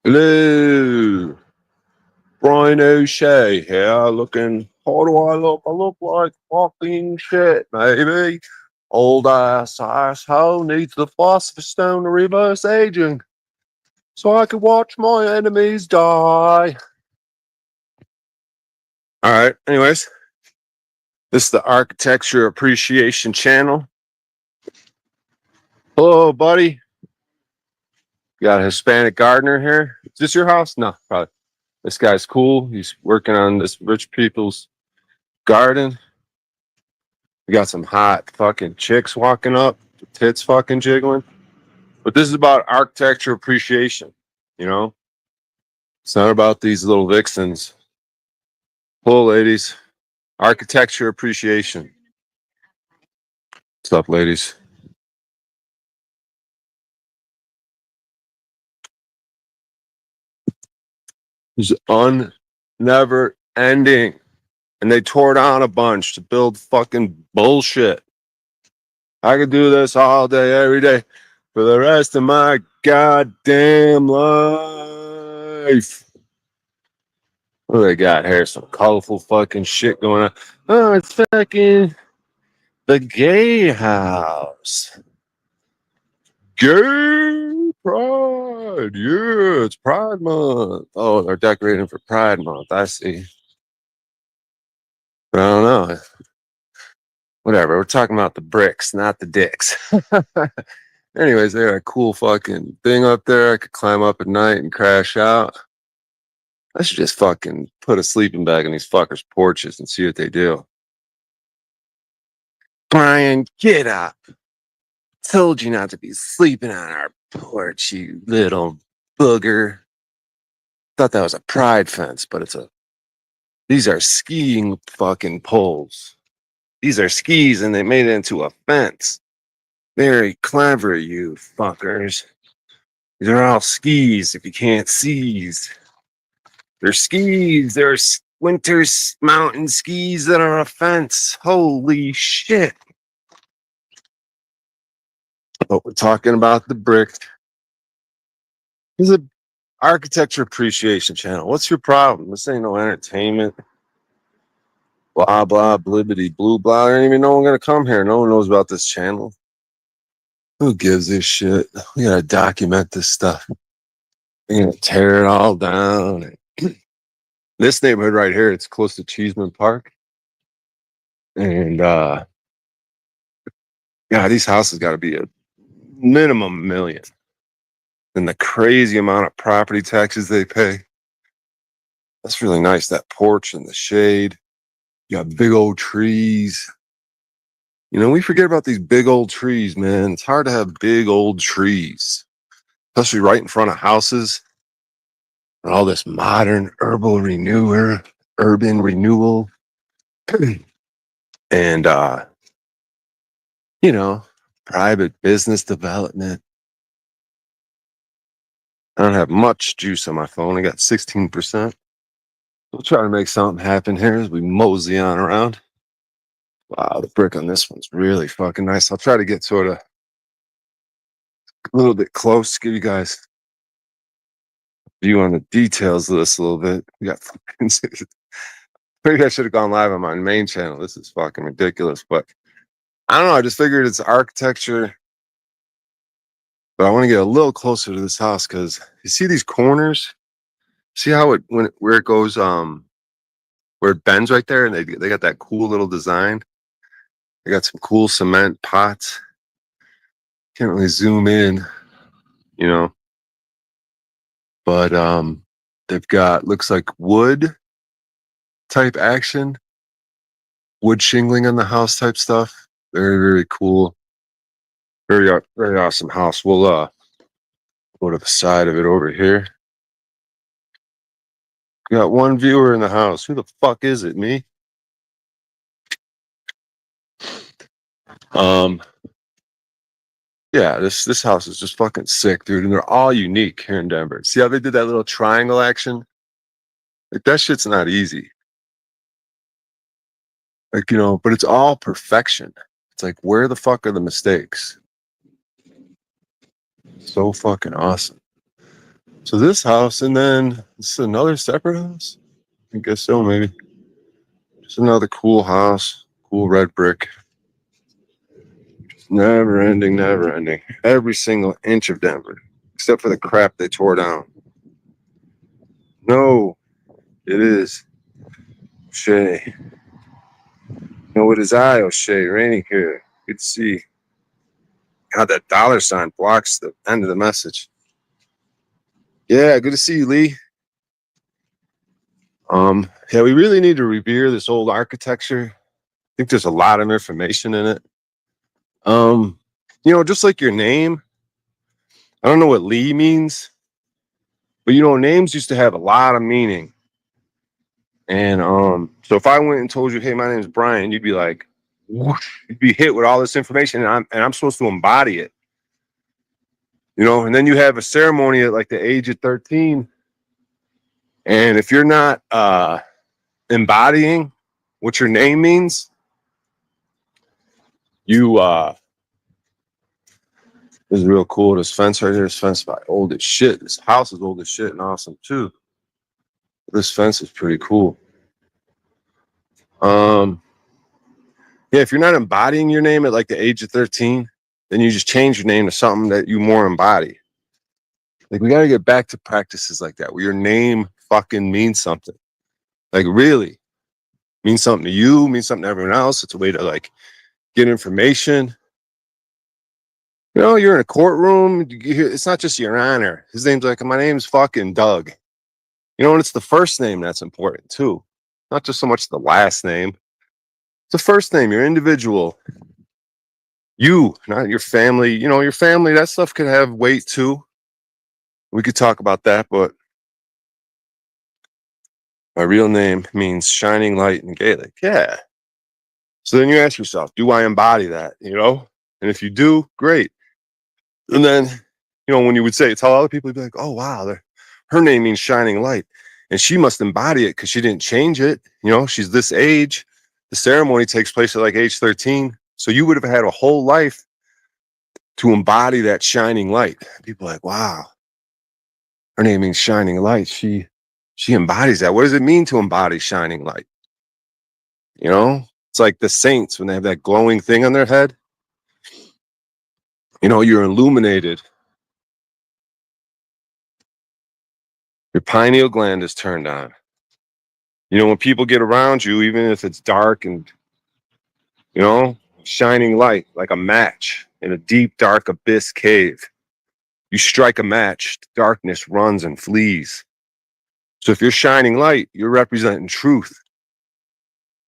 Hello, Brian O'Shea here, looking. How do I look? I look like fucking shit, maybe. Old ass asshole needs the philosopher's stone to reverse aging, so I can watch my enemies die. All right. Anyways, this is the Architecture Appreciation Channel. Hello, buddy. Got a Hispanic gardener here. Is this your house? No, probably. This guy's cool. He's working on this rich people's garden. We got some hot fucking chicks walking up, tits fucking jiggling. But this is about architecture appreciation, you know? It's not about these little vixens. Hello, ladies. Architecture appreciation. What's up, ladies? It's never ending. And they tore down a bunch to build fucking bullshit. I could do this all day, every day, for the rest of my goddamn life. What do they got here? Some colorful fucking shit going on. Oh, it's fucking the gay house. Gay pride. Yeah, it's Pride Month. Oh, they're decorating for Pride Month. I see. But I don't know. Whatever. We're talking about the bricks, not the dicks. Anyways, they got a cool fucking thing up there. I could climb up at night and crash out. I should just fucking put a sleeping bag on these fuckers' porches and see what they do. Brian, get up. Told you not to be sleeping on our porch, you little booger. Thought that was a pride fence, but these are skiing fucking poles. These are skis and they made it into a fence. Very clever, you fuckers. These are all skis if you can't seize. They're skis. They're winter mountain skis that are a fence. Holy shit. But we're talking about the brick. This is an architecture appreciation channel. What's your problem? This ain't no entertainment. Blah, blah, blibbity, blue, blah. There ain't even no one going to come here. No one knows about this channel. Who gives a shit? We got to document this stuff. We're going to tear it all down. This neighborhood right here, it's close to Cheeseman Park. And, yeah, these houses got to be a minimum $1 million. And the crazy amount of property taxes they pay. That's really nice. That porch and the shade. You got big old trees. You know, we forget about these big old trees, man. It's hard to have big old trees, especially right in front of houses. And all this modern urban renewal. And, you know, private business development. I don't have much juice on my phone. I got 16%. We'll try to make something happen here as we mosey on around. Wow, the brick on this one's really fucking nice. I'll try to get sort of a little bit close, give you guys a view on the details of this a little bit. We got fucking, maybe I should have gone live on my main channel. This is fucking ridiculous, but I don't know. I just figured it's architecture, but I want to get a little closer to this house because you see these corners. See how where it goes, where it bends right there, and they got that cool little design. They got some cool cement pots. Can't really zoom in, you know. But they've got, looks like wood type action, wood shingling on the house type stuff. Very, very cool. Very, very awesome house. We'll go to the side of it over here. Got one viewer in the house. Who the fuck is it? Me? Yeah, this house is just fucking sick, dude. And they're all unique here in Denver. See how they did that little triangle action? Like, that shit's not easy. Like, you know, but it's all perfection. It's like, where the fuck are the mistakes? So fucking awesome. So this house, and then this is another separate house. I guess so, maybe. Just another cool house, cool red brick. Just never ending, never ending. Every single inch of Denver, except for the crap they tore down. No, it is Shay. No, it is I, O'Shea, raining here. Good to see how that dollar sign blocks the end of the message. Yeah, good to see you, Lee. Yeah, we really need to revere this old architecture. I think there's a lot of information in it. Just like your name, I don't know what Lee means, but names used to have a lot of meaning. And so if I went and told you, hey, my name is Brian, you'd be like, whoosh, you'd be hit with all this information, and I'm supposed to embody it. And then you have a ceremony at like the age of 13. And if you're not embodying what your name means, you this is real cool. This fence right here is fenced by old as shit. This house is old as shit and awesome too. This fence is pretty cool. Yeah, if you're not embodying your name at like the age of 13, then you just change your name to something that you more embody. Like, we got to get back to practices like that, where your name fucking means something. Like, really means something to you, means something to everyone else. It's a way to like get information. You're in a courtroom. It's not just your honor. His name's like, my name's fucking Doug. And it's the first name that's important too. Not just so much the last name. It's the first name, your individual. You, not your family. Your family, that stuff could have weight too. We could talk about that, but my real name means shining light in Gaelic. Yeah. So then you ask yourself, do I embody that? And if you do, great. And then, when you would say, tell other people, you'd be like, oh, wow, her name means shining light. And she must embody it because she didn't change it. She's this age. The ceremony takes place at like age 13. So you would have had a whole life to embody that shining light. People are like, wow, her name means shining light. She embodies that. What does it mean to embody shining light? It's like the saints when they have that glowing thing on their head. You're illuminated. Your pineal gland is turned on. When people get around you, even if it's dark and, shining light like a match in a deep, dark abyss cave, you strike a match, darkness runs and flees. So if you're shining light, you're representing truth.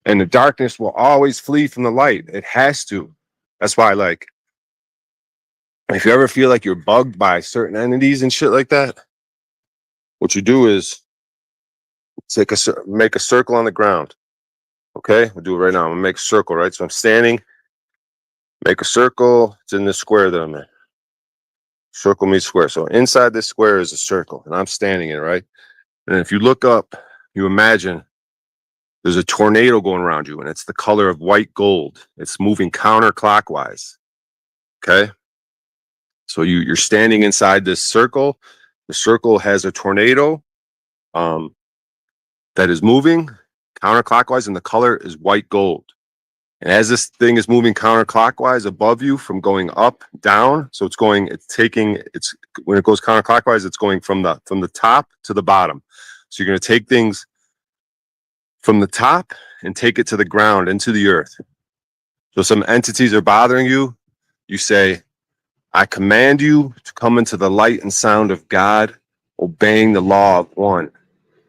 And the darkness will always flee from the light. It has to. That's why, like, if you ever feel like you're bugged by certain entities and shit like that, what you do is make a circle on the ground. Okay, we'll do it right now. I'm gonna make a circle, right? So I'm standing, make a circle. It's in this square that I'm in. Circle meets square. So inside this square is a circle, and I'm standing in it, right? And if you look up, you imagine there's a tornado going around you, and it's the color of white gold. It's moving counterclockwise. Okay. So you're standing inside this circle. The circle has a tornado that is moving counterclockwise, and the color is white gold. And as this thing is moving counterclockwise above you from going up, down, so when it goes counterclockwise, it's going from the top to the bottom. So you're going to take things from the top and take it to the ground, into the earth. So some entities are bothering you. You say, I command you to come into the light and sound of God, obeying the law of one.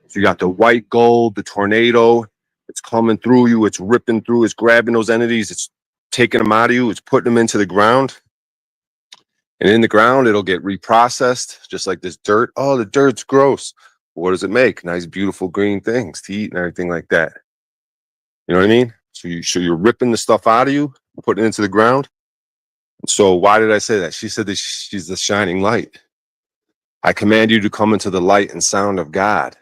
So you got the white gold, the tornado, it's coming through you, it's ripping through, it's grabbing those entities, it's taking them out of you, it's putting them into the ground. And in the ground, it'll get reprocessed, just like this dirt. Oh, the dirt's gross. What does it make? Nice, beautiful green things to eat and everything like that. You know what I mean? So you're ripping the stuff out of you, putting it into the ground. So why did I say that? She said that she's the shining light. I command you to come into the light and sound of God,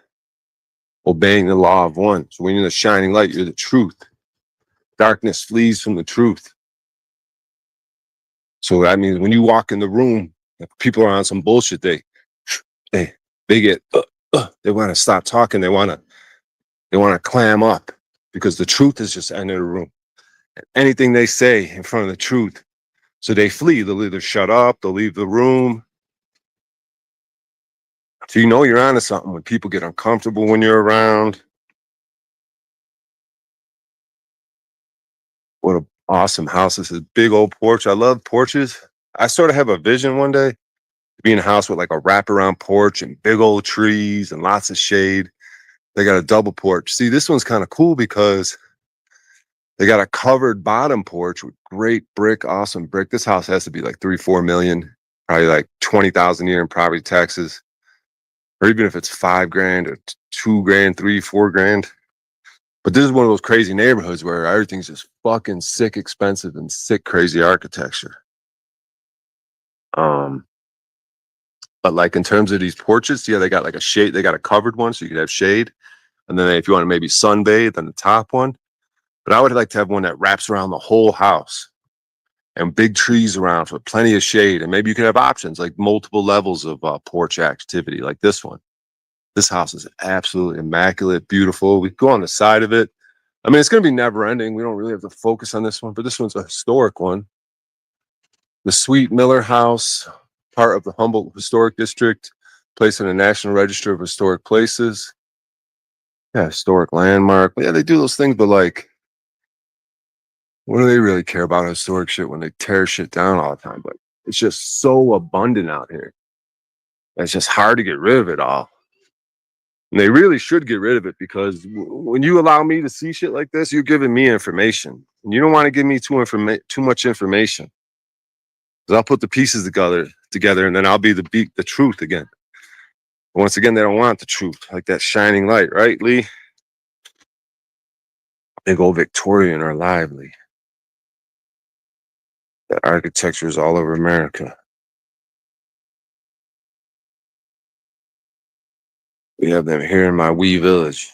obeying the law of one. So when you're the shining light, you're the truth. Darkness flees from the truth. So that means when you walk in the room, if people are on some bullshit, they they get they want to stop talking. They want to clam up because the truth is just entering the room. Anything they say in front of the truth, so they flee. They'll either shut up, they'll leave the room. So you know you're onto something when people get uncomfortable when you're around. What an awesome house. This is big old porch. I love porches. I sort of have a vision one day to be in a house with like a wraparound porch and big old trees and lots of shade. They got a double porch. See, this one's kind of cool because they got a covered bottom porch with great brick, awesome brick. This house has to be like 3-4 million, probably like 20,000 a year in property taxes. Or even if it's $5,000 or $2,000, $3-4,000. But this is one of those crazy neighborhoods where everything's just fucking sick expensive and sick crazy architecture. But like in terms of these porches, yeah, they got like a shade, they got a covered one so you could have shade. And then if you want to maybe sunbathe, then the top one. But I would like to have one that wraps around the whole house and big trees around for plenty of shade. And maybe you could have options like multiple levels of porch activity like this one. This house is absolutely immaculate, beautiful. We go on the side of it. I mean, it's going to be never ending. We don't really have to focus on this one, but this one's a historic one. The Sweet Miller House, part of the Humboldt Historic District, placed in the National Register of Historic Places. Yeah, historic landmark. Yeah, they do those things, but like, what do they really care about historic shit when they tear shit down all the time? But it's just so abundant out here. It's just hard to get rid of it all. And they really should get rid of it because when you allow me to see shit like this, you're giving me information. And you don't want to give me too much information. Because I'll put the pieces together and then I'll be the truth again. Once again, they don't want the truth, like that shining light, right, Lee? Big old Victorian or lively. That architecture is all over America. We have them here in my wee village.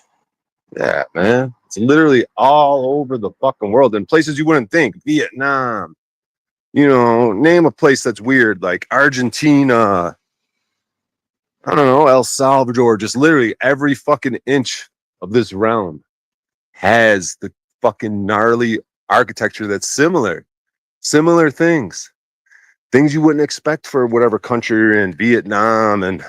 Yeah, man. It's literally all over the fucking world in places you wouldn't think. Vietnam. You know, name a place that's weird, like Argentina. I don't know, El Salvador. Just literally every fucking inch of this realm has the fucking gnarly architecture that's similar. Similar things. Things you wouldn't expect for whatever country you're in. Vietnam and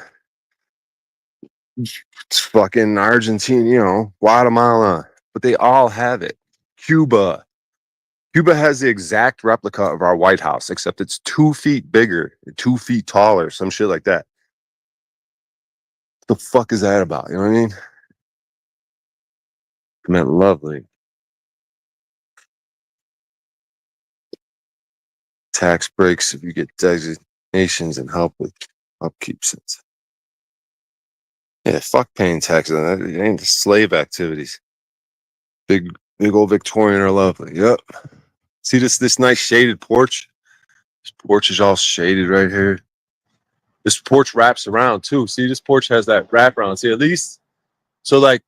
fucking Argentina, you know, Guatemala. But they all have it. Cuba. Cuba has the exact replica of our White House, except it's 2 feet bigger, 2 feet taller, some shit like that. What the fuck is that about? You know what I mean? I meant lovely. Tax breaks if you get designations and help with upkeep since. Yeah, fuck paying taxes. It ain't the slave activities. Big old Victorian are lovely. Yep. See this nice shaded porch? This porch is all shaded right here. This porch wraps around too. See, this porch has that wraparound. See, at least so like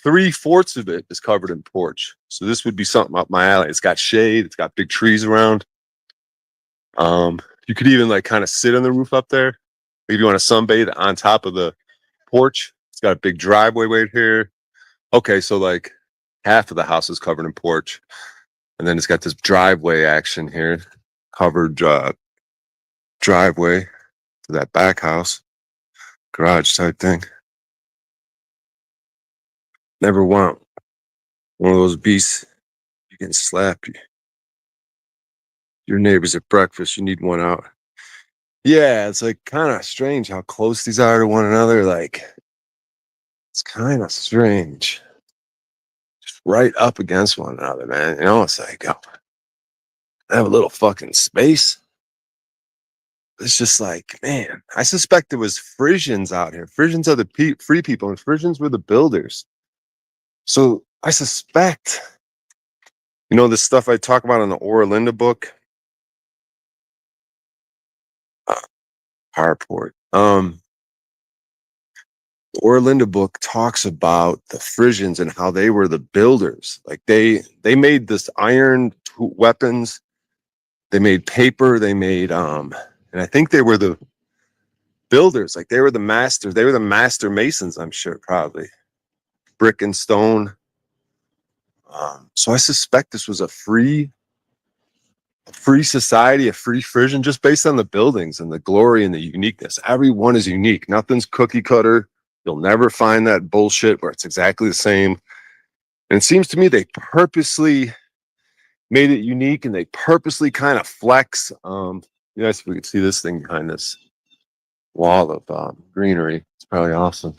3/4 of it is covered in porch. So this would be something up my alley. It's got shade. It's got big trees around. You could even like kind of sit on the roof up there. If you want to sunbathe on top of the porch, it's got a big driveway right here. Okay, so like half of the house is covered in porch, and then it's got this driveway action here, covered driveway to that back house, garage type thing. Never want one of those beasts. You can slap you. Your neighbors at breakfast. You need one out. Yeah, it's like kind of strange how close these are to one another. Like, it's kind of strange. Just right up against one another, man. You know, it's like, oh, I have a little fucking space. It's just like, man, I suspect there was Frisians out here. Frisians are the free people, and Frisians were the builders. So I suspect, you know, the stuff I talk about in the Orlinda book, Harport. The Orlinda book talks about the Frisians and how they were the builders. Like they made this iron weapons. They made paper. They made and I think they were the builders, like they were the masters. They were the master masons, I'm sure, probably brick and stone. So I suspect this was a free society, a free Frisian, just based on the buildings and the glory and the uniqueness. Everyone is unique. Nothing's cookie cutter. You'll never find that bullshit where it's exactly the same. And it seems to me they purposely made it unique, and they purposely kind of flex. Yes, if we could see this thing behind this wall of greenery, it's probably awesome.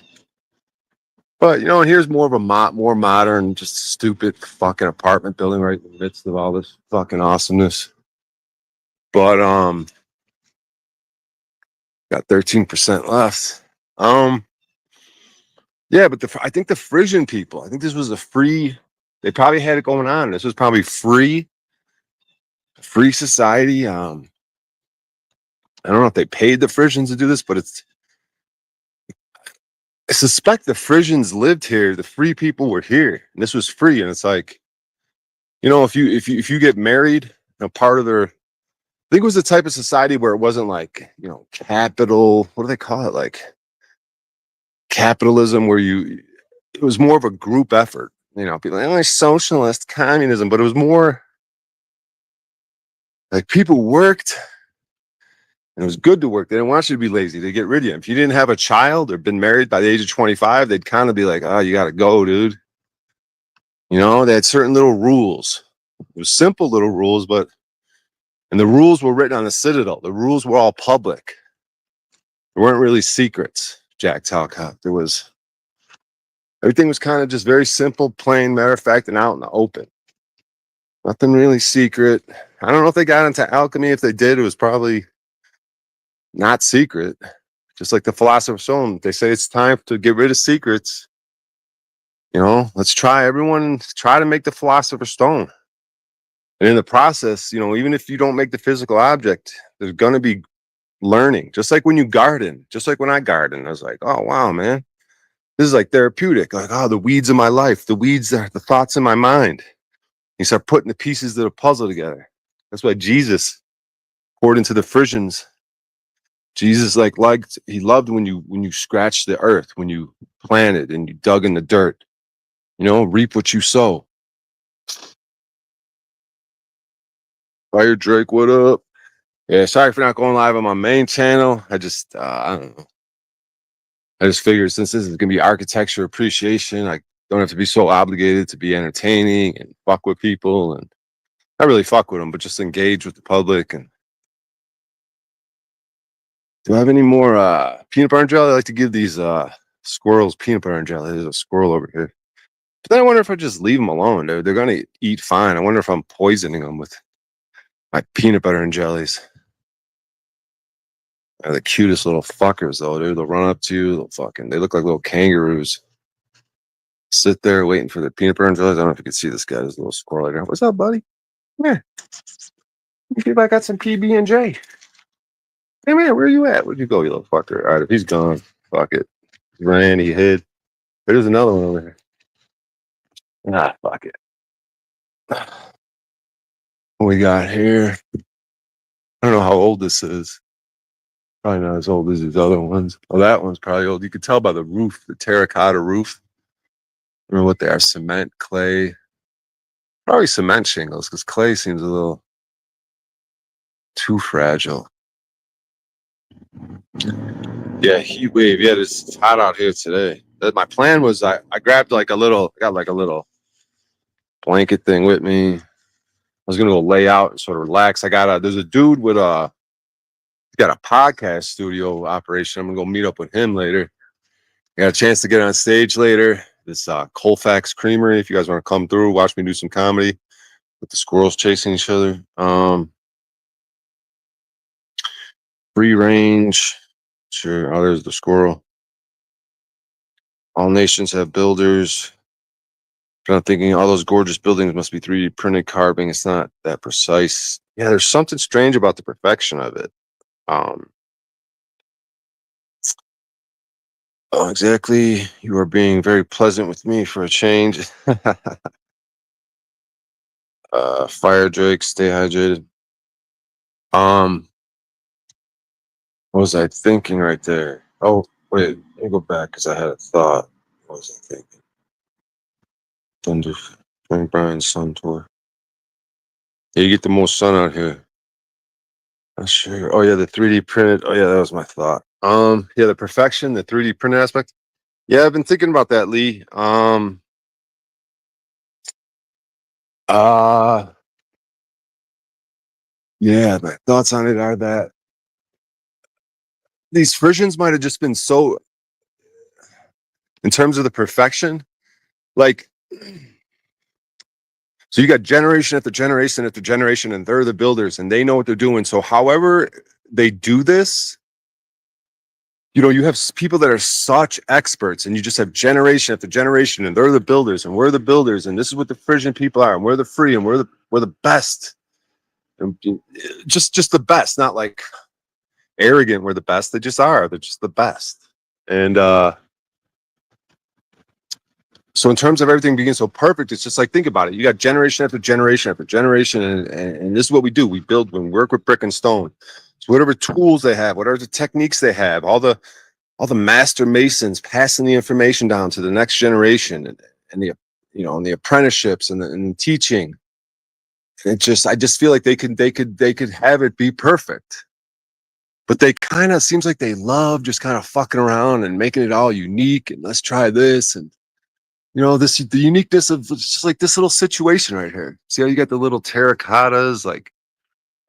But and here's more of a more modern, just stupid fucking apartment building right in the midst of all this fucking awesomeness. But got 13% left. Yeah, but I think the Frisian people, I think this was a free. They probably had it going on. This was probably free society. I don't know if they paid the Frisians to do this, but I suspect the Frisians lived here. The free people were here, and this was free. And it's like, if you get married, part of their, I think it was the type of society where it wasn't like, capital. What do they call it? Like capitalism, where it was more of a group effort. People like, oh, socialist communism, but it was more like people worked. And it was good to work. They didn't want you to be lazy. They get rid of you. If you didn't have a child or been married by the age of 25, they'd kind of be like, oh, you got to go, dude. They had certain little rules. It was simple little rules, and the rules were written on the citadel. The rules were all public. There weren't really secrets, Jack Talcott. Everything was kind of just very simple, plain, matter of fact, and out in the open. Nothing really secret. I don't know if they got into alchemy. If they did, it was probably not secret. Just like the Philosopher's Stone, they say it's time to get rid of secrets. Let's try to make the Philosopher's Stone. And in the process, even if you don't make the physical object, there's going to be learning. Just like when you garden, just like when I garden, I was like, oh, wow, man, this is like therapeutic. Like, oh, the weeds of my life, the weeds are the thoughts in my mind. You start putting the pieces of the puzzle together. That's why Jesus poured into the Frisians. Jesus he loved when you scratched the earth, when you planted and you dug in the dirt. Reap what you sow. Fire Drake, what up? Yeah, sorry for not going live on my main channel. I just I don't know. I just figured since this is gonna be architecture appreciation, I don't have to be so obligated to be entertaining and fuck with people, and not really fuck with them, but just engage with the public. And do I have any more peanut butter and jelly? I like to give these squirrels peanut butter and jelly. There's a squirrel over here. But then I wonder if I just leave them alone. They're going to eat fine. I wonder if I'm poisoning them with my peanut butter and jellies. They're the cutest little fuckers, though, dude. They'll run up to you. They look like little kangaroos. Sit there waiting for their peanut butter and jellies. I don't know if you can see this guy, this little squirrel right here. What's up, buddy? Come here. Let me see if I got some PB&J. Hey, man, where you at? Where'd you go, you little fucker? All right, if he's gone, fuck it. He ran, he hid. There's another one over here. Nah, fuck it. What we got here? I don't know how old this is. Probably not as old as these other ones. Oh, that one's probably old. You could tell by the roof, the terracotta roof. I don't know what they are, cement, clay. Probably cement shingles, because clay seems a little too fragile. Yeah, heat wave. Yeah, it's hot out here today. My plan was I grabbed got like a little blanket thing with me. I was gonna go lay out and sort of relax. There's a dude with he's got a podcast studio operation. I'm gonna go meet up with him later. I got a chance to get on stage later. This Colfax Creamery. If you guys want to come through, watch me do some comedy with the squirrels chasing each other. Free range. Sure. Oh, there's the squirrel. All nations have builders. I'm thinking all those gorgeous buildings must be 3D printed carving. It's not that precise. Yeah, there's something strange about the perfection of it. Oh, exactly. You are being very pleasant with me for a change. Fire Drake, stay hydrated. What was I thinking right there? Oh, wait, let me go back because I had a thought. What was I thinking? Thunder, Frank Bryan's sun tour. Yeah, you get the most sun out here. Not sure. Oh yeah, the 3D printed. Oh yeah, that was my thought. Yeah, the perfection, the 3D printed aspect. Yeah, I've been thinking about that, Lee. Uh yeah, my thoughts on it are that these versions might have just been so, in terms of the perfection, like, so you got generation after generation after generation, and they're the builders and they know what they're doing. So however they do this, you have people that are such experts, and you just have generation after generation, and they're the builders, and we're the builders, and this is what the Frisian people are, and we're the free, and we're the best, and just the best, not like arrogant. We're the best. They just are. They're just the best. And so in terms of everything being so perfect, it's just like, think about it. You got generation after generation after generation, and this is what we do. We build, when we work with brick and stone. So whatever tools they have, whatever the techniques they have, all the master masons passing the information down to the next generation, and the and the apprenticeships, and the teaching. I just feel like they could have it be perfect, but they kind of seems like they love just kind of fucking around and making it all unique, and let's try this, and the uniqueness of just like this little situation right here. See how you got the little terracottas like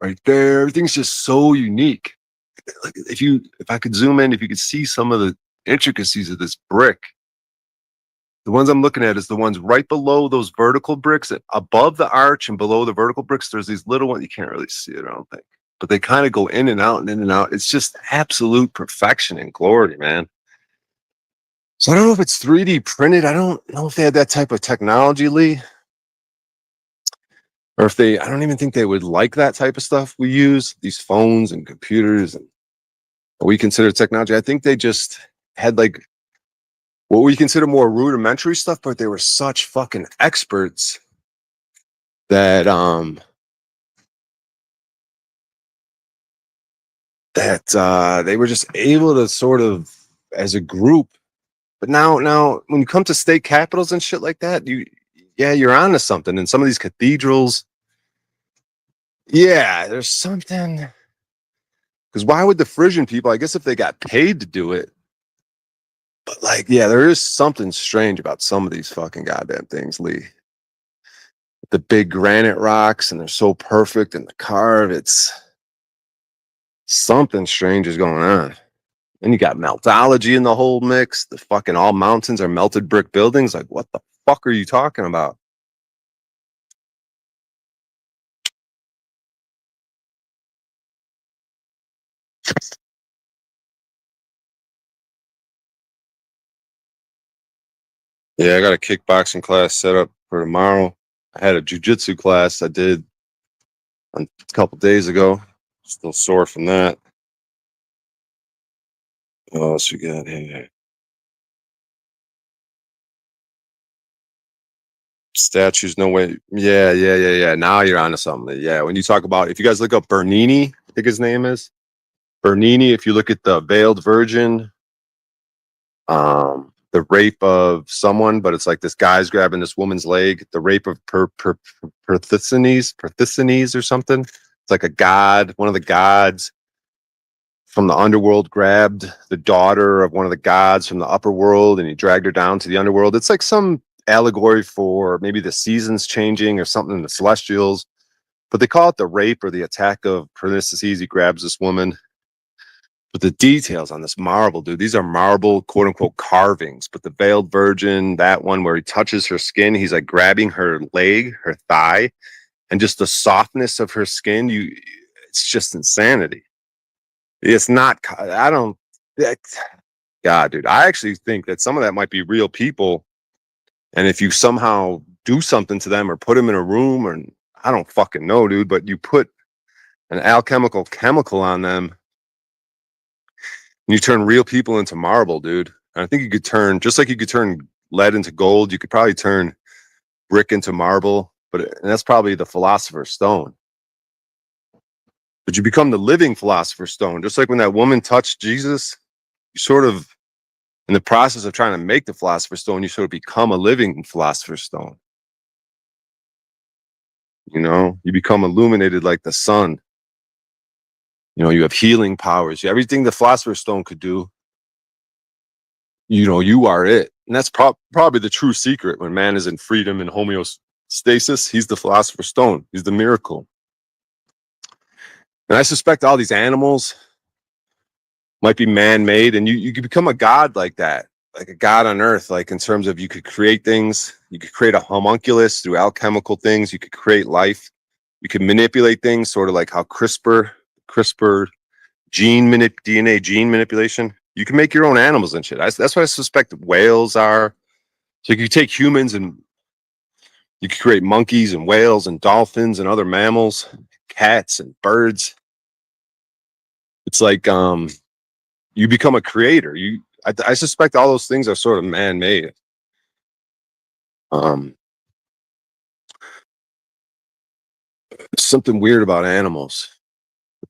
right there? Everything's just so unique. Like, if I could zoom in, if you could see some of the intricacies of this brick. The ones I'm looking at is the ones right below those vertical bricks, above the arch and below the vertical bricks. There's these little ones. You can't really see it, I don't think, but they kind of go in and out and in and out. It's just absolute perfection and glory, man. So I don't know if it's 3D printed. I don't know if they had that type of technology, Lee, or if I don't even think they would like that type of stuff we use, these phones and computers and what we consider technology. I think they just had like what we consider more rudimentary stuff, but they were such fucking experts that they were just able to sort of, as a group. But now when you come to state capitals and shit like that, you're onto something. And some of these cathedrals, yeah, there's something. Because why would the Frisian people? I guess if they got paid to do it, but like, yeah, there is something strange about some of these fucking goddamn things, Lee. The big granite rocks, and they're so perfect, and the carve, it's something strange is going on. And you got meltology in the whole mix. The fucking all mountains are melted brick buildings. Like, what the fuck are you talking about? Yeah, I got a kickboxing class set up for tomorrow. I had a jujitsu class I did a couple days ago. Still sore from that. What else we got here? Statues, no way. Yeah. Now you're onto something. Yeah, when you talk about, if you guys look up Bernini, I think his name is Bernini. If you look at the Veiled Virgin, the rape of someone, but it's like this guy's grabbing this woman's leg. The rape of Perthisines or something. It's like a god, one of the gods from the underworld grabbed the daughter of one of the gods from the upper world, and he dragged her down to the underworld. It's like some allegory for maybe the seasons changing or something in the celestials, but they call it the rape or the attack of Perthisines. He grabs this woman. But the details on this marble, dude, these are marble, quote unquote, carvings. But the Veiled Virgin, that one where he touches her skin, he's like grabbing her leg, her thigh, and just the softness of her skin, it's just insanity. It's not, I don't, God, dude, I actually think that some of that might be real people. And if you somehow do something to them or put them in a room, or I don't fucking know, dude, but you put an alchemical chemical on them, you turn real people into marble, dude. And I think you could turn, just like you could turn lead into gold, you could probably turn brick into marble. And that's probably the philosopher's stone. but you become the living philosopher's stone. Just like when that woman touched Jesus, you sort of, in the process of trying to make the philosopher's stone, you sort of become a living philosopher's stone. You know, you become illuminated like the sun. You know, you have healing powers. Everything the philosopher's stone could do, you know, you are it. And that's probably the true secret. When man is in freedom and homeostasis, he's the philosopher's stone. He's the miracle. And I suspect all these animals might be man-made, and you could become a god like that, like a god on earth, like in terms of you could create things. You could create a homunculus through alchemical things. You could create life. You could manipulate things, sort of like how CRISPR DNA gene manipulation. You can make your own animals and shit. That's what I suspect whales are. So you could take humans and you could create monkeys and whales and dolphins and other mammals, cats and birds. It's like you become a creator. I suspect all those things are sort of man-made. Something weird about animals.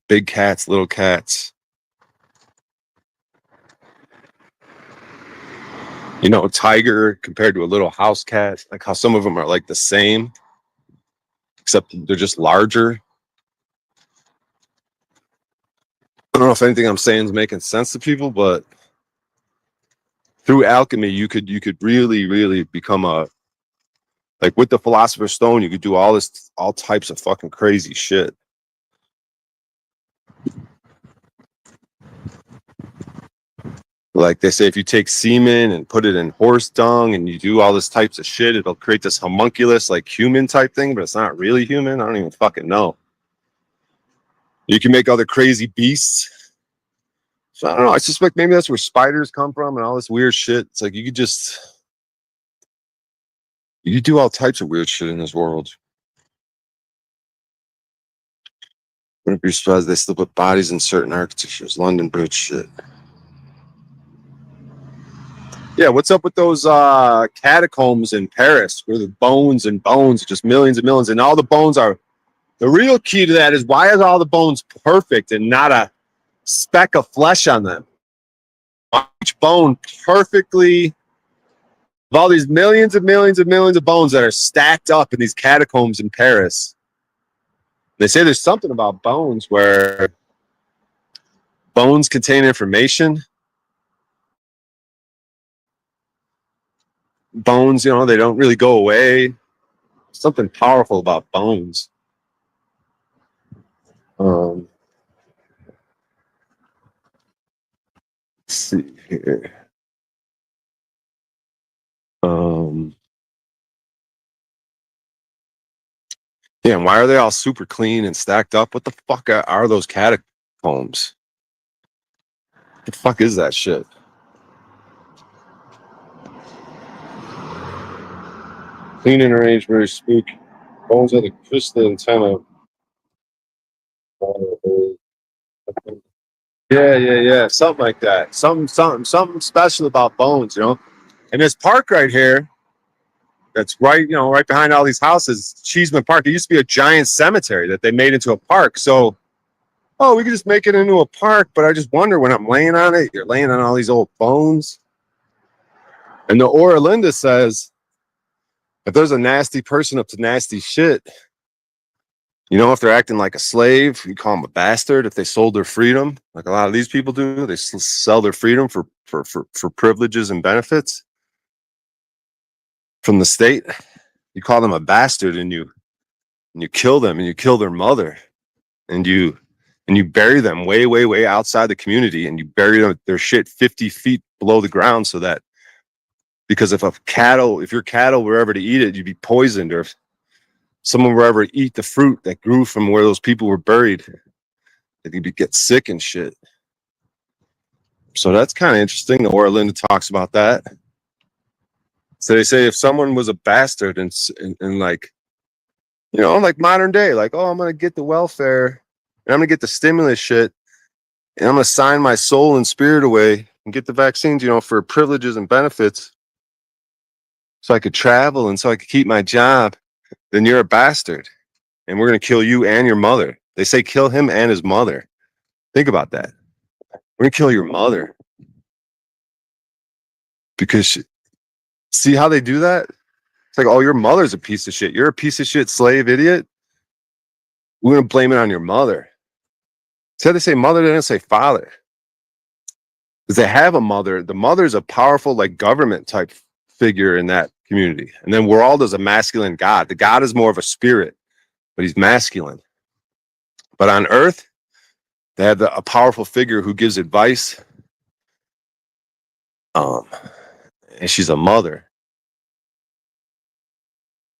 Big cats, little cats. You know, a tiger compared to a little house cat, like how some of them are like the same, except they're just larger. I don't know if anything I'm saying is making sense to people, but through alchemy, you could really become like with the philosopher's stone, you could do all types of fucking crazy shit. Like they say, if you take semen and put it in horse dung and you do all this types of shit, it'll create this homunculus, like human type thing, but it's not really human. I don't even fucking know. You can make other crazy beasts. So I don't know. I suspect maybe that's where spiders come from and all this weird shit. It's like you could do all types of weird shit in this world. Wouldn't be surprised they still put bodies in certain architectures. London Bridge shit. Yeah, what's up with those catacombs in Paris where the bones, just millions and millions, and all the bones are. The real key to that is why is all the bones perfect and not a speck of flesh on them? Each bone perfectly, of all these millions and millions and millions of bones that are stacked up in these catacombs in Paris. They say there's something about bones where bones contain information. Bones, you know, they don't really go away. Something powerful about bones. Let's see here. Yeah, and why are they all super clean and stacked up? What the fuck are those catacombs? What the fuck is that shit? Clean and arranged, very spooky. Bones of the crystal antenna. Yeah. Something like that. Something special about bones, you know. And this park right here, that's right behind all these houses, Cheeseman Park. It used to be a giant cemetery that they made into a park. So, we could just make it into a park. But I just wonder when I'm laying on it, you're laying on all these old bones. And the Aura Linda says, if there's a nasty person up to nasty shit, you know, if they're acting like a slave, you call them a bastard. If they sold their freedom, like a lot of these people do, they sell their freedom for privileges and benefits from the state. You call them a bastard, and you kill them, and you kill their mother, and you bury them way outside the community, and you bury their shit 50 feet below the ground, so that because if your cattle were ever to eat it, you'd be poisoned, or if someone were ever to eat the fruit that grew from where those people were buried, they'd get sick and shit. So that's kind of interesting. The Aura Linda talks about that. So they say if someone was a bastard and like, you know, like modern day, like, I'm going to get the welfare and I'm going to get the stimulus shit and I'm going to sign my soul and spirit away and get the vaccines, you know, for privileges and benefits so I could travel and so I could keep my job, then you're a bastard and we're going to kill you and your mother. They say kill him and his mother. Think about that. We're gonna kill your mother because see how they do that? It's like, oh, your mother's a piece of shit. You're a piece of shit slave idiot. We're gonna blame it on your mother. So they say mother, they didn't say father. Because they have a mother. The mother's a powerful, like, government type figure in that community. And then World is a masculine god. The god is more of a spirit, but he's masculine. But on Earth, they have a powerful figure who gives advice. And she's a mother.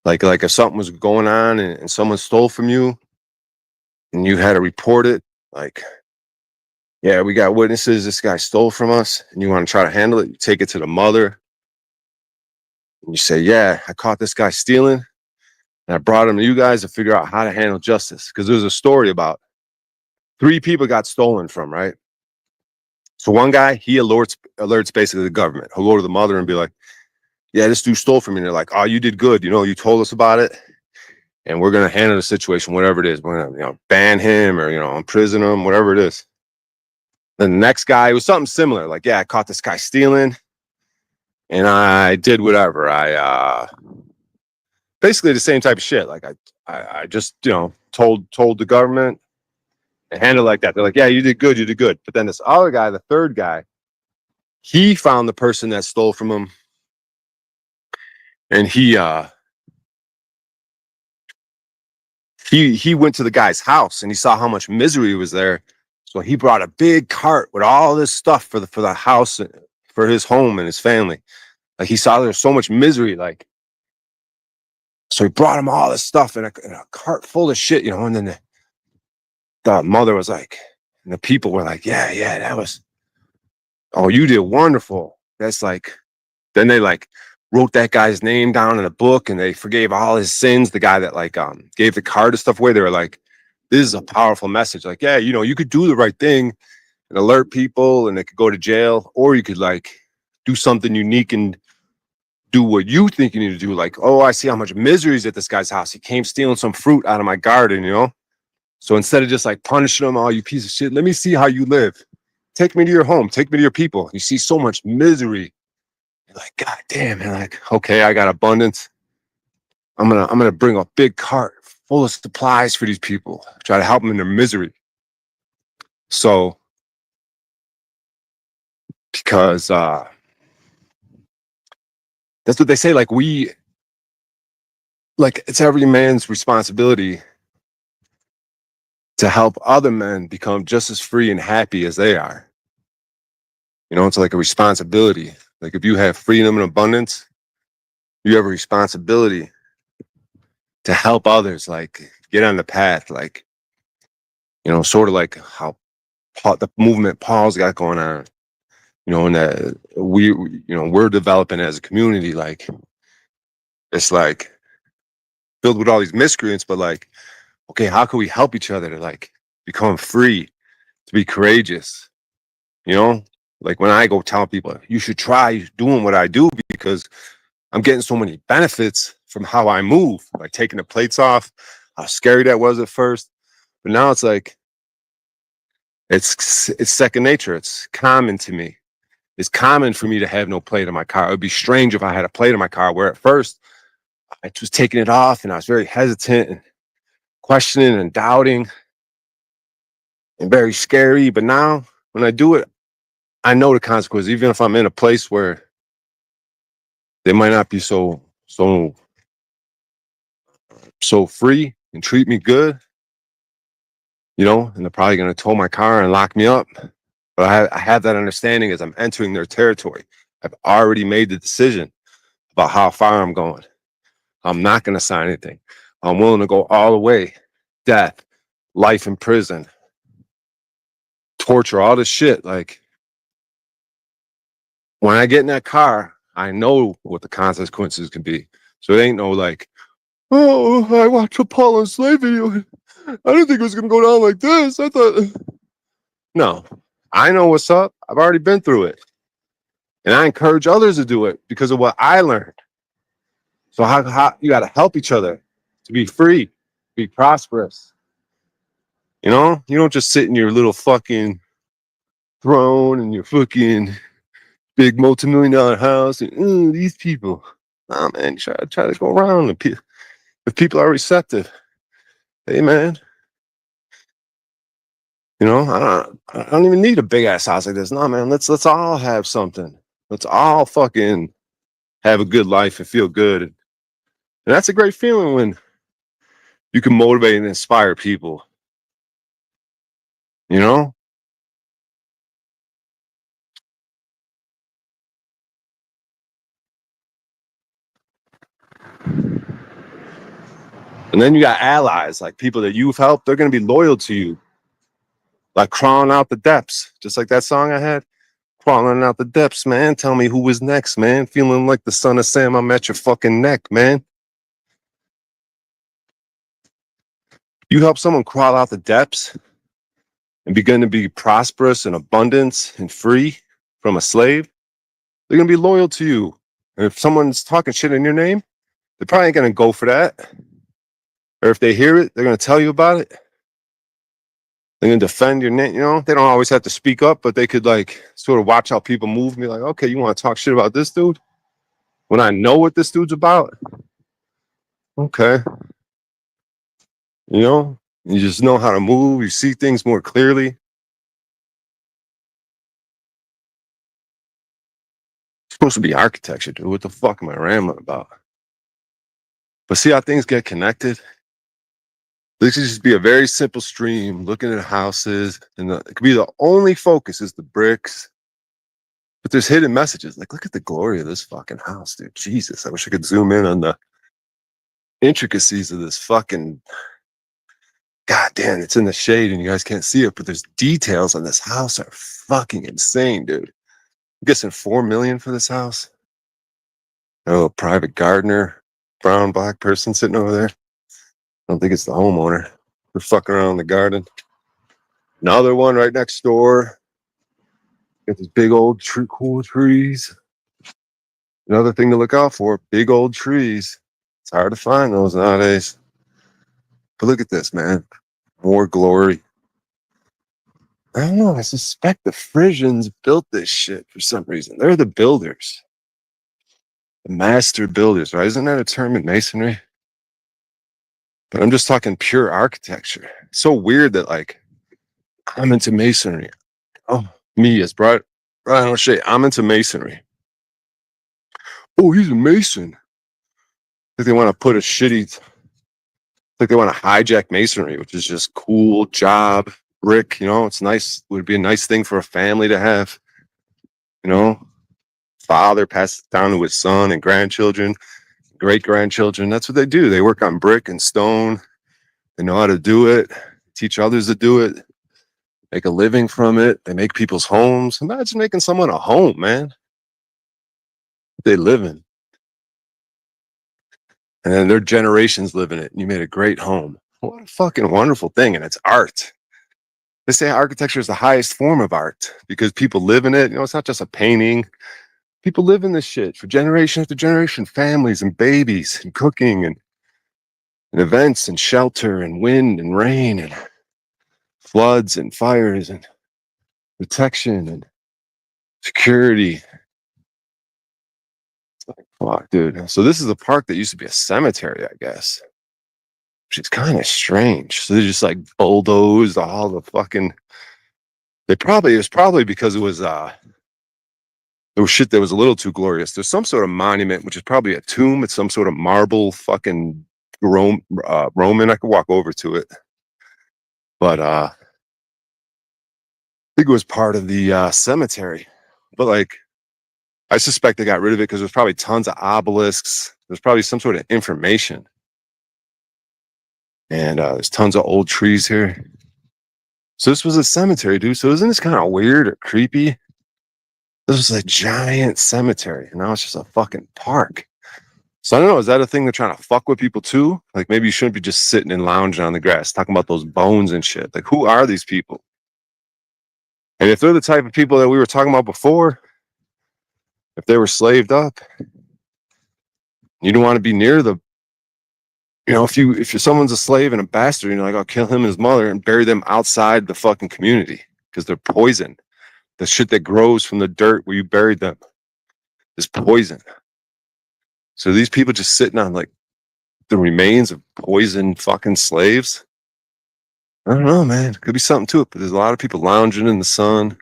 Like if something was going on and someone stole from you and you had to report it, like, yeah, we got witnesses, this guy stole from us, and you want to try to handle it, you take it to the mother and you say, yeah, I caught this guy stealing and I brought him to you guys to figure out how to handle justice. Because there's a story about 3 people got stolen from, right? So one guy, he alerts basically the government. He'll go to the mother and be like, yeah, this dude stole from me. And they're like, oh, you did good. You told us about it. And we're going to handle the situation, whatever it is. We're going to, ban him or, imprison him, whatever it is. Then the next guy, it was something similar. Like, yeah, I caught this guy stealing and I did whatever. I basically the same type of shit. Like I just, told the government and handled like that. They're like, yeah, you did good. But then this other guy, the third guy, he found the person that stole from him. And he went to the guy's house and he saw how much misery was there. So he brought a big cart with all this stuff for the house, for his home and his family. Like, he saw there's so much misery, like, so he brought him all this stuff in a cart full of shit, and then the mother was like, and the people were like, yeah, that was, oh, you did wonderful. That's like, then they like wrote that guy's name down in a book and they forgave all his sins. The guy that like gave the card and stuff away, they were like, this is a powerful message. Like, yeah, you could do the right thing and alert people and they could go to jail, or you could like do something unique and do what you think you need to do. Like, oh, I see how much misery is at this guy's house. He came stealing some fruit out of my garden, So instead of just like punishing him, oh, you piece of shit, let me see how you live. Take me to your home. Take me to your people. You see so much misery. You're like, God damn, man. Like, okay, I got abundance. I'm gonna bring a big cart full of supplies for these people. Try to help them in their misery. So, because that's what they say. Like it's every man's responsibility to help other men become just as free and happy as they are. It's like a responsibility. Like, if you have freedom and abundance, you have a responsibility to help others, like, get on the path, like, sort of like how the movement Paul's got going on, and that we're developing as a community. Like, it's like filled with all these miscreants, but like, okay, how can we help each other to like become free, to be courageous? Like, when I go tell people, you should try doing what I do because I'm getting so many benefits from how I move, like taking the plates off, how scary that was at first. But now it's like, it's second nature. It's common to me. It's common for me to have no plate on my car. It would be strange if I had a plate on my car, where at first I was taking it off and I was very hesitant and questioning and doubting and very scary. But now when I do it, I know the consequences, even if I'm in a place where they might not be so free and treat me good, and they're probably going to tow my car and lock me up. But I have that understanding as I'm entering their territory. I've already made the decision about how far I'm going. I'm not going to sign anything. I'm willing to go all the way. Death, life in prison, torture, all this shit. Like, when I get in that car, I know what the consequences can be. So it ain't no like, oh, I watched a Paul and Slave video. I didn't think it was going to go down like this. I thought, no, I know what's up. I've already been through it. And I encourage others to do it because of what I learned. So how you got to help each other to be free, be prosperous. You know, you don't just sit in your little fucking throne and your fucking big multi-million-dollar house and these people. Nah, man, you try to go around and if people are receptive, hey man, you know, I don't even need a big ass house like this. No, man, let's all have something. Let's all fucking have a good life and feel good. And that's a great feeling when you can motivate and inspire people. You know? And then you got allies, like people that you've helped, they're gonna be loyal to you. Like crawling out the depths, just like that song I had. Crawling out the depths, man. Tell me who was next, man. Feeling like the son of Sam, I'm at your fucking neck, man. You help someone crawl out the depths and begin to be prosperous and abundance and free from a slave, they're gonna be loyal to you. And if someone's talking shit in your name, they're probably gonna go for that. Or if they hear it, they're gonna tell you about it. They're gonna defend your name. You know, they don't always have to speak up, but they could like sort of watch how people move and be like, okay, you want to talk shit about this dude? When I know what this dude's about, okay. You know, you just know how to move, you see things more clearly. It's supposed to be architecture, dude. What the fuck am I rambling about? But see how things get connected? This could just be a very simple stream looking at houses, and it could be the only focus is the bricks. But there's hidden messages. Like, look at the glory of this fucking house, dude. Jesus, I wish I could zoom in on the intricacies of this fucking. God damn, it's in the shade and you guys can't see it, but there's details on this house are fucking insane, dude. I'm guessing $4 million for this house. Oh, private gardener, brown black person sitting over there. I don't think it's the homeowner. They're fucking around in the garden. Another one right next door. Got these big old cool trees. Another thing to look out for, big old trees. It's hard to find those nowadays. But look at this, man. More glory. I don't know. I suspect the Frisians built this shit for some reason. They're the builders. The master builders, right? Isn't that a term in masonry? But I'm just talking pure architecture. It's so weird that like I'm into masonry. Oh, me as Brian O'Shea, I'm into masonry. Oh, he's a mason. Like they want to put a shitty, like they want to hijack masonry, which is just cool job, brick. You know, it's nice. Would be a nice thing for a family to have. You know, father passes it down to his son and grandchildren, great grandchildren. That's what they do. They work on brick and stone. They know how to do it. Teach others to do it. Make a living from it. They make people's homes. Imagine making someone a home, man. They live in. And then their generations live in it. And you made a great home. What a fucking wonderful thing. And it's art. They say architecture is the highest form of art because people live in it. You know, it's not just a painting. People live in this shit for generation after generation, families and babies and cooking and events and shelter and wind and rain and floods and fires and protection and security. Fuck, dude. So this is a park that used to be a cemetery, I guess. Which is kind of strange. So they just like bulldozed all the fucking. It was probably because it was there was shit that was a little too glorious. There's some sort of monument, which is probably a tomb. It's some sort of marble fucking Roman. I could walk over to it. But I think it was part of the cemetery. But like I suspect they got rid of it because there's probably tons of obelisks. There's probably some sort of information. And there's tons of old trees here. So this was a cemetery, dude. So isn't this kind of weird or creepy? This was a giant cemetery, and now it's just a fucking park. So I don't know, is that a thing they're trying to fuck with people too? Like maybe you shouldn't be just sitting and lounging on the grass, talking about those bones and shit. Like who are these people? And if they're the type of people that we were talking about before, if they were slaved up, you don't want to be near the You know, if you're someone's a slave and a bastard, you're like, I'll kill him and his mother and bury them outside the fucking community because they're poison. The shit that grows from the dirt where you buried them is poison. So these people just sitting on like the remains of poisoned fucking slaves. I don't know, man. Could be something to it, but there's a lot of people lounging in the sun.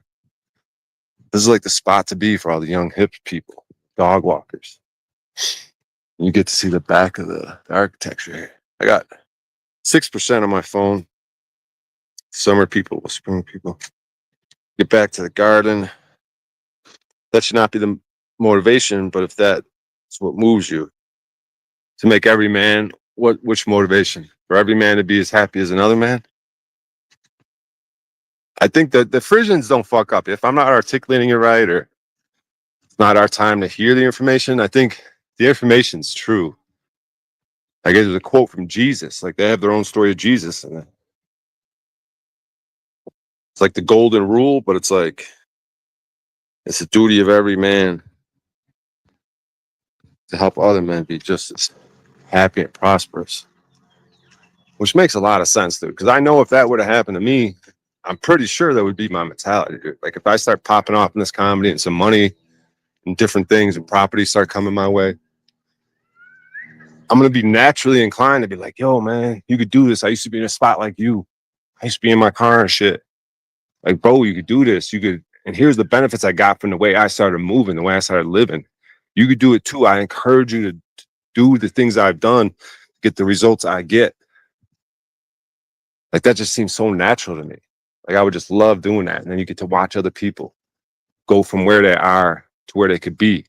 This is like the spot to be for all the young hip people, dog walkers. You get to see the back of the architecture here. I got 6% on my phone. Summer people, spring people. Get back to the garden. That should not be the motivation, but if that's what moves you, to make every man, which motivation? For every man to be as happy as another man? I think that the Frisians don't fuck up. If I'm not articulating it right, or it's not our time to hear the information, I think the information's true. I guess there's a quote from Jesus. Like they have their own story of Jesus, and it's like the golden rule, but it's like it's the duty of every man to help other men be just as happy and prosperous. Which makes a lot of sense, dude. Because I know if that would have happened to me, I'm pretty sure that would be my mentality, dude. Like if I start popping off in this comedy and some money and different things and properties start coming my way, I'm gonna be naturally inclined to be like, yo, man, you could do this. I used to be in a spot like you. I used to be in my car and shit. Like, bro, you could do this. You could, and here's the benefits I got from the way I started moving, the way I started living. You could do it too. I encourage you to do the things I've done, get the results I get. Like that just seems so natural to me. Like I would just love doing that. And then you get to watch other people go from where they are to where they could be.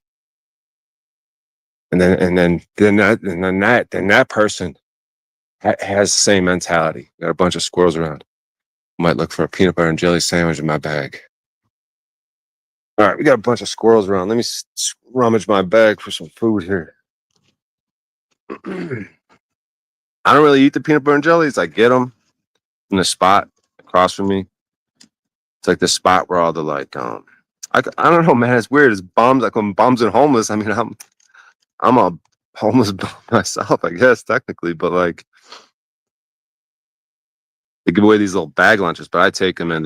And then that person has the same mentality. Got a bunch of squirrels around. Might look for a peanut butter and jelly sandwich in my bag. All right, we got a bunch of squirrels around. Let me rummage my bag for some food here. I don't really eat the peanut butter and jellies. I get them in the spot across from me. It's like the spot where all the like, I don't know, man. It's weird. It's bums. Like when bums and homeless. I mean, I'm a homeless bum myself, I guess technically, but like they give away these little bag lunches, but I take them and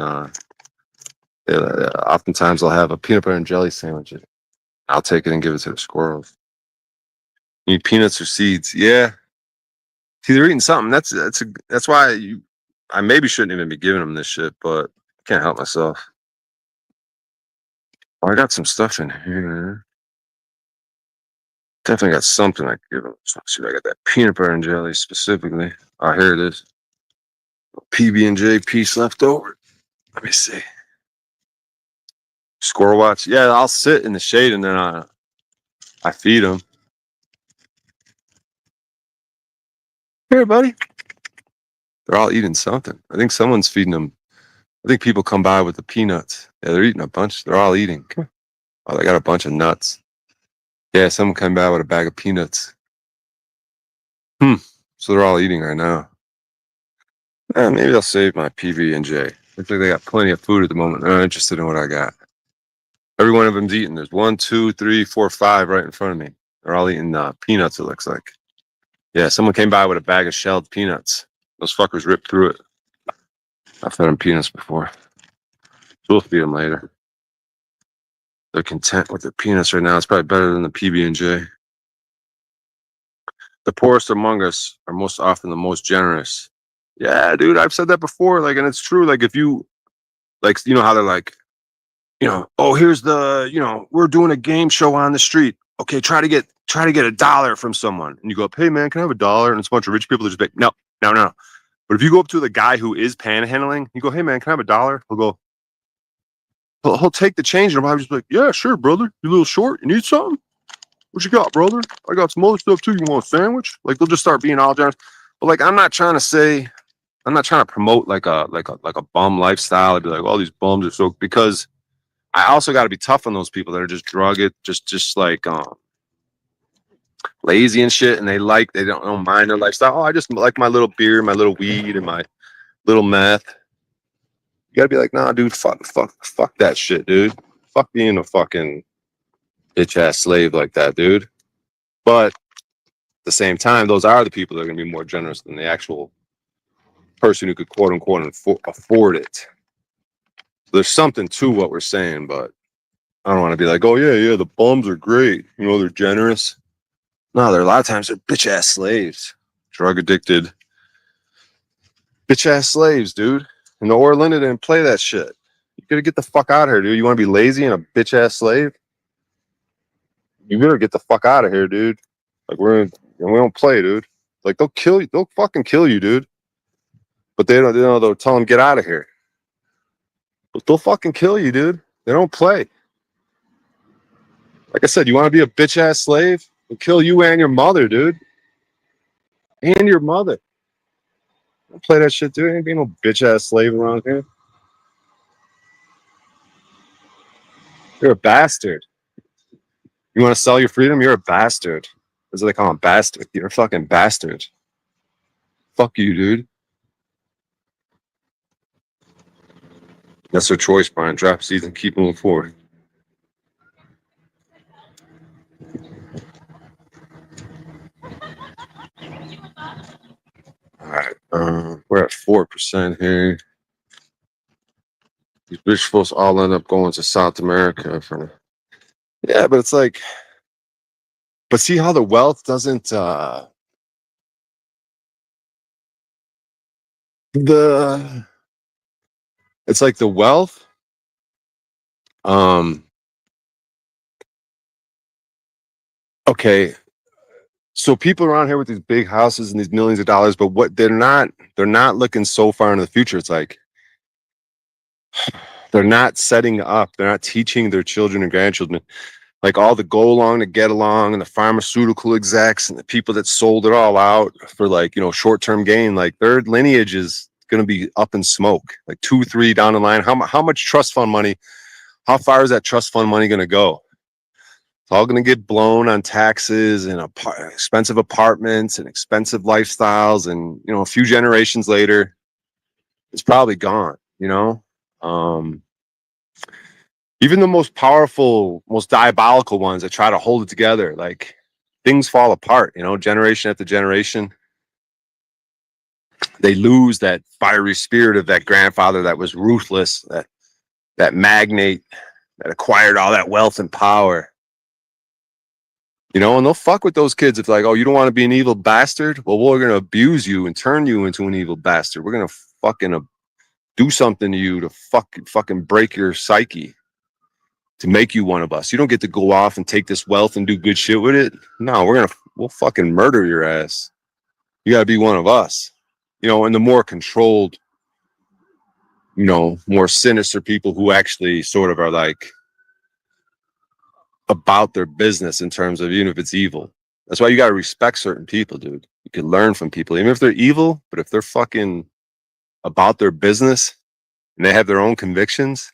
oftentimes I'll have a peanut butter and jelly sandwich. I'll take it and give it to the squirrels. You need peanuts or seeds? Yeah. See, they're eating something. That's why I maybe shouldn't even be giving them this shit, but I can't help myself. Oh, I got some stuff in here. Definitely got something I can give them. Let's see if I got that peanut butter and jelly specifically. Oh, here it is. PB&J piece left over. Let me see. Squirrel watch. Yeah, I'll sit in the shade and then I feed them. Here, buddy. They're all eating something. I think someone's feeding them. I think people come by with the peanuts. Yeah, they're eating a bunch. They're all eating. Oh, they got a bunch of nuts. Yeah, someone came by with a bag of peanuts. So they're all eating right now. Maybe I'll save my PB&J. Looks like they got plenty of food at the moment. They're not interested in what I got. Every one of them's eating. There's 1, 2, 3, 4, 5 right in front of me. They're all eating peanuts, it looks like. Yeah, someone came by with a bag of shelled peanuts. Those fuckers ripped through it. I've fed them peanuts before. So we'll feed them later. They're content with their peanuts right now. It's probably better than the PB&J. The poorest among us are most often the most generous. Yeah, dude, I've said that before. Like, and it's true. Like, if you, like, you know how they're like, oh, here's the, we're doing a game show on the street. Okay, try to get $1 from someone, and you go up, hey man, can I have $1? And it's a bunch of rich people that just be like, no. But if you go up to the guy who is panhandling, you go, hey man, can I have $1? He'll go, he'll take the change, and I'll just be like, yeah, sure, brother. You a little short? You need something? What you got, brother? I got some other stuff too. You want a sandwich? Like they'll just start being all generous. But like, I'm not trying to promote like a bum lifestyle. I'd be like, all these bums are so, because I also got to be tough on those people that are just just like lazy and shit, and they don't mind their lifestyle. Oh, I just like my little beer, my little weed, and my little meth. You gotta be like, nah, dude, fuck that shit, dude. Fuck being a fucking bitch ass slave like that, dude. But at the same time, those are the people that are going to be more generous than the actual person who could quote unquote afford it. There's something to what we're saying, but I don't want to be like, oh yeah, the bums are great. You know, they're generous. No, they're a lot of times they're bitch ass slaves, drug addicted, bitch ass slaves, dude. And the Orlinda didn't play that shit. You gotta get the fuck out of here, dude. You want to be lazy and a bitch ass slave? You better get the fuck out of here, dude. Like we don't play, dude. Like they'll kill you. They'll fucking kill you, dude. But they'll tell them get out of here. But they'll fucking kill you, dude. They don't play. Like I said, you want to be a bitch ass slave? They'll kill you and your mother, dude. And your mother. Don't play that shit, dude. Ain't being no bitch ass slave around here. You're a bastard. You want to sell your freedom? You're a bastard. That's what they call him, bastard. You're a fucking bastard. Fuck you, dude. That's their choice, Brian. Drop seeds and keep moving forward. All right, we're at 4% here. These rich folks all end up going to South America for. Yeah, but it's like, but see how the wealth doesn't. It's like the wealth. Okay, so people around here with these big houses and these millions of dollars, but what they're not looking so far into the future. It's like they're not setting up, they're not teaching their children and grandchildren, like all the go along to get along and the pharmaceutical execs and the people that sold it all out for like, you know, short-term gain, like their lineage is going to be up in smoke, like 2-3 down the line. How much trust fund money, how far is that trust fund money going to go? It's all going to get blown on taxes and expensive apartments and expensive lifestyles. And, you know, a few generations later, it's probably gone, you know? Even the most powerful, most diabolical ones that try to hold it together, like things fall apart, you know, generation after generation. They lose that fiery spirit of that grandfather that was ruthless, that magnate that acquired all that wealth and power. You know, and they'll fuck with those kids. If like, oh, you don't want to be an evil bastard? Well, we're going to abuse you and turn you into an evil bastard. We're going to fucking do something to you to fucking break your psyche to make you one of us. You don't get to go off and take this wealth and do good shit with it. No, we'll fucking murder your ass. You got to be one of us. You know, and the more controlled, you know, more sinister people who actually sort of are like about their business in terms of even if it's evil. That's why you got to respect certain people, dude. You can learn from people, even if they're evil, but if they're fucking about their business and they have their own convictions,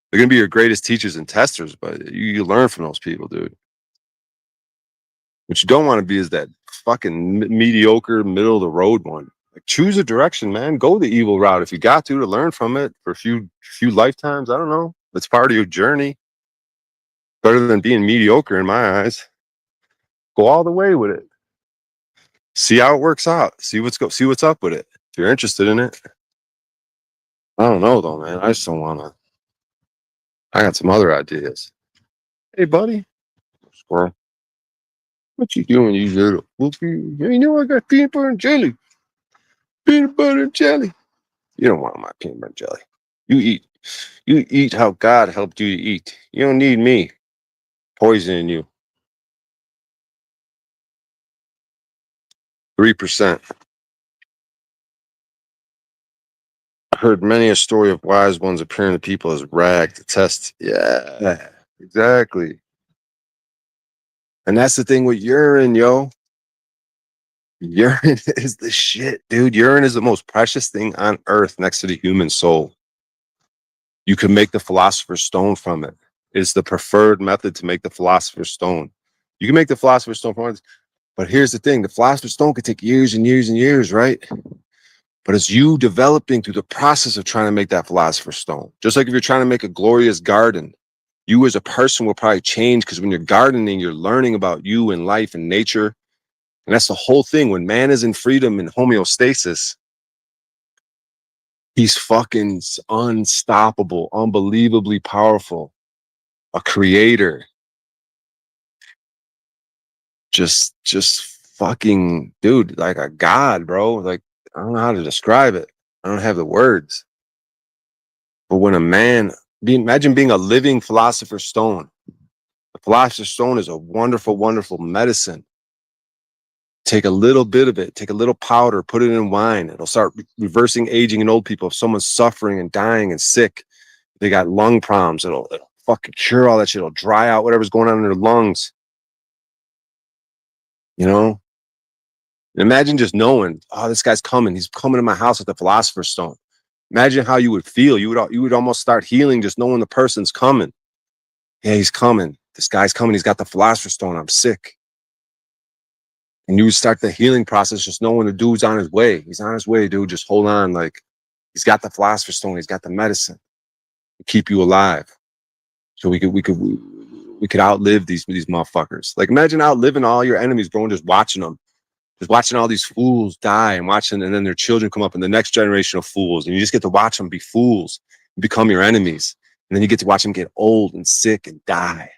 they're going to be your greatest teachers and testers, but you learn from those people, dude. What you don't want to be is that fucking mediocre, middle of the road one. Like, choose a direction, man. Go the evil route if you got to learn from it for a few lifetimes. I don't know. It's part of your journey. Better than being mediocre in my eyes. Go all the way with it. See how it works out. See what's up with it. If you're interested in it. I don't know though, man. I just don't wanna. I got some other ideas. Hey buddy. Squirrel. What you doing, you little whoopie? You know I got peanut butter and jelly. Peanut butter and jelly. You don't want my peanut butter and jelly. You eat. You eat how God helped you to eat. You don't need me poisoning you. 3%. I heard many a story of wise ones appearing to people as rag to test. Yeah, exactly. And that's the thing with urine, yo. Urine is the shit, dude. Urine is the most precious thing on earth next to the human soul. You can make the philosopher's stone from it. It's the preferred method to make the philosopher's stone. You can make the philosopher's stone from it, but here's the thing. The philosopher's stone could take years and years and years, right? But it's you developing through the process of trying to make that philosopher's stone. Just like if you're trying to make a glorious garden, you as a person will probably change because when you're gardening, you're learning about you and life and nature. And that's the whole thing. When man is in freedom and homeostasis, he's fucking unstoppable, unbelievably powerful, a creator, just fucking dude, like a god, bro. Like, I don't know how to describe it. I don't have the words. But when a man, imagine being a living philosopher's stone. The philosopher's stone is a wonderful, wonderful medicine. Take a little bit of it, take a little powder, put it in wine. It'll start reversing aging in old people. If someone's suffering and dying and sick, they got lung problems, it'll fucking cure all that shit. It'll dry out whatever's going on in their lungs. You know? Imagine just knowing, oh, this guy's coming. He's coming to my house with the philosopher's stone. Imagine how you would feel. You would almost start healing just knowing the person's coming. Yeah, he's coming. This guy's coming. He's got the philosopher's stone. I'm sick. And you would start the healing process just knowing the dude's on his way. He's on his way, dude. Just hold on. Like, he's got the philosopher's stone. He's got the medicine to keep you alive. So we could outlive these motherfuckers. Like, imagine outliving all your enemies, bro, and just watching them. Just watching all these fools die and then their children come up and the next generation of fools. And you just get to watch them be fools and become your enemies. And then you get to watch them get old and sick and die.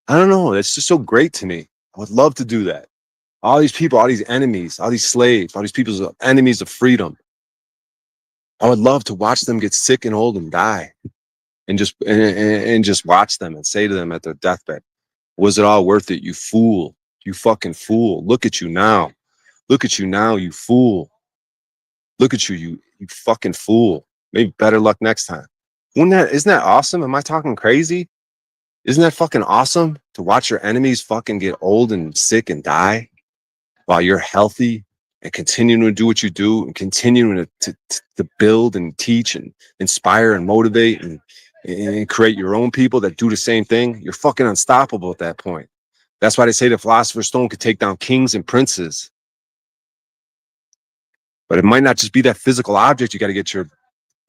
I don't know. That's just so great to me. I would love to do that. All these people, all these enemies, all these slaves, all these people enemies of freedom. I would love to watch them get sick and old and die. And just watch them and say to them at their deathbed, was it all worth it, you fool? You fucking fool. Look at you now. Look at you now, you fool. Look at you, you fucking fool. Maybe better luck next time. Isn't that awesome? Am I talking crazy? Isn't that fucking awesome to watch your enemies fucking get old and sick and die while you're healthy and continuing to do what you do and continuing to build and teach and inspire and motivate and create your own people that do the same thing? You're fucking unstoppable at that point. That's why they say the philosopher's stone could take down kings and princes. But it might not just be that physical object you got to get your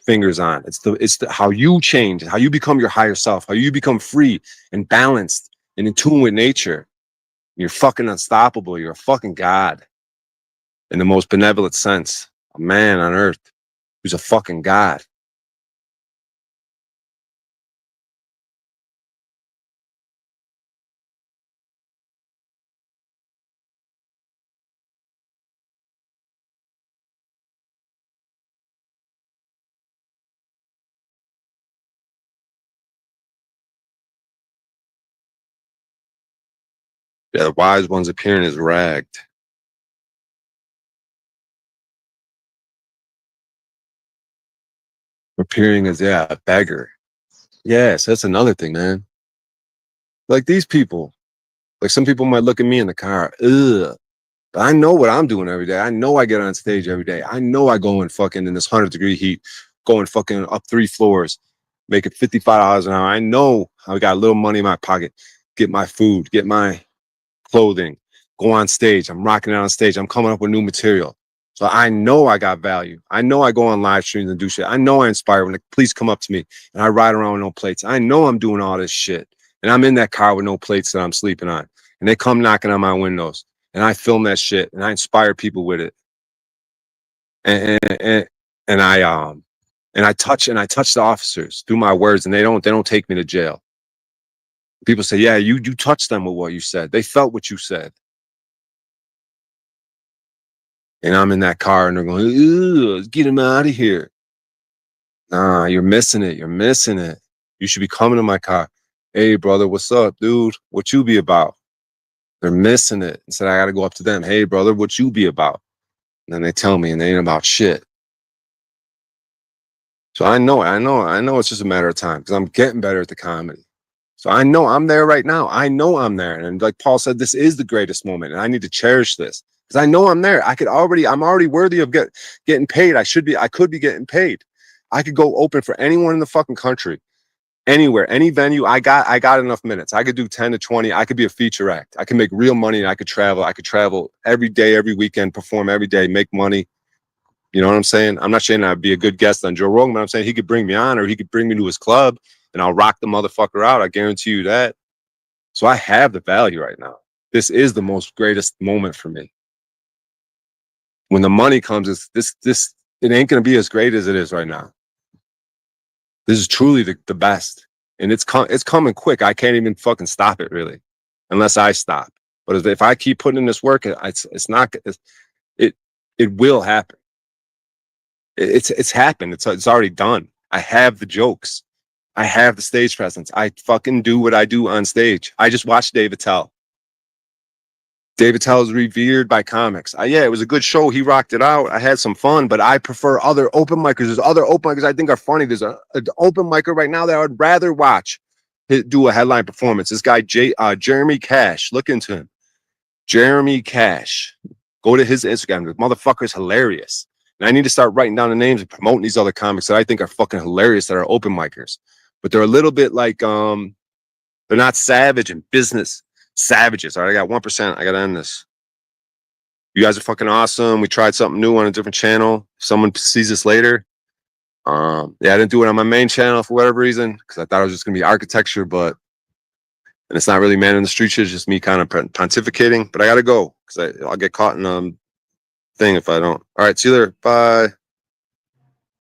fingers on. It's the how you change, how you become your higher self, how you become free and balanced and in tune with nature. You're fucking unstoppable. You're a fucking god in the most benevolent sense. A man on earth who's a fucking god. Yeah, the wise one's appearing is ragged. Appearing as, yeah, a beggar. Yes, that's another thing, man. Like these people, like some people might look at me in the car, ugh. But I know what I'm doing every day. I know I get on stage every day. I know I go in fucking in this 100-degree heat, going fucking up 3 floors, making $55 an hour. I know I got a little money in my pocket, get my food, get my clothing, go on stage. I'm rocking it on stage. I'm coming up with new material. So I know I got value. I know I go on live streams and do shit. I know I inspire when the police come up to me and I ride around with no plates. I know I'm doing all this shit. And I'm in that car with no plates that I'm sleeping on. And they come knocking on my windows. And I film that shit and I inspire people with it. And I touch the officers through my words, and they don't take me to jail. People say, yeah, you touched them with what you said. They felt what you said. And I'm in that car and they're going, let's get him out of here. Nah, you're missing it. You're missing it. You should be coming to my car. Hey, brother, what's up, dude? What you be about? They're missing it. Instead, I got to go up to them. Hey, brother, what you be about? And then they tell me and they ain't about shit. So I know it's just a matter of time because I'm getting better at the comedy. So I know I'm there right now. I know I'm there. And like Paul said, this is the greatest moment. And I need to cherish this because I know I'm there. I'm already worthy of getting paid. I could be getting paid. I could go open for anyone in the fucking country, anywhere, any venue. I got enough minutes. I could do 10 to 20. I could be a feature act. I could make real money and I could travel. I could travel every day, every weekend, perform every day, make money. You know what I'm saying? I'm not saying I'd be a good guest on Joe Rogan, but I'm saying he could bring me on or he could bring me to his club and I'll rock the motherfucker out. I guarantee you that. So I have the value right now. This is the most greatest moment for me. when the money comes, it ain't gonna be as great as it is right now. This is truly the best, and it's coming quick. I can't even fucking stop it really, unless I stop. But if I keep putting in this work, it's not it it will happen. It's happened. It's already done. I have the jokes. I have the stage presence. I fucking do what I do on stage. I just watched Dave Attell. Dave Attell is revered by comics. Yeah, it was a good show. He rocked it out. I had some fun, but I prefer other open micers. There's other open micers I think are funny. There's an open micer right now that I would rather watch do a headline performance. This guy, Jeremy Cash. Look into him. Jeremy Cash. Go to his Instagram. The motherfucker's hilarious. And I need to start writing down the names and promoting these other comics that I think are fucking hilarious that are open micers. But they're a little bit like, they're not savage and business savages. All right, I got 1%. I got to end this. You guys are fucking awesome. We tried something new on a different channel. If someone sees this later. Yeah, I didn't do it on my main channel for whatever reason because I thought it was just going to be architecture, and it's not really man in the street shit. It's just me kind of pontificating. But I got to go because I'll get caught in thing if I don't. All right, see you later. Bye.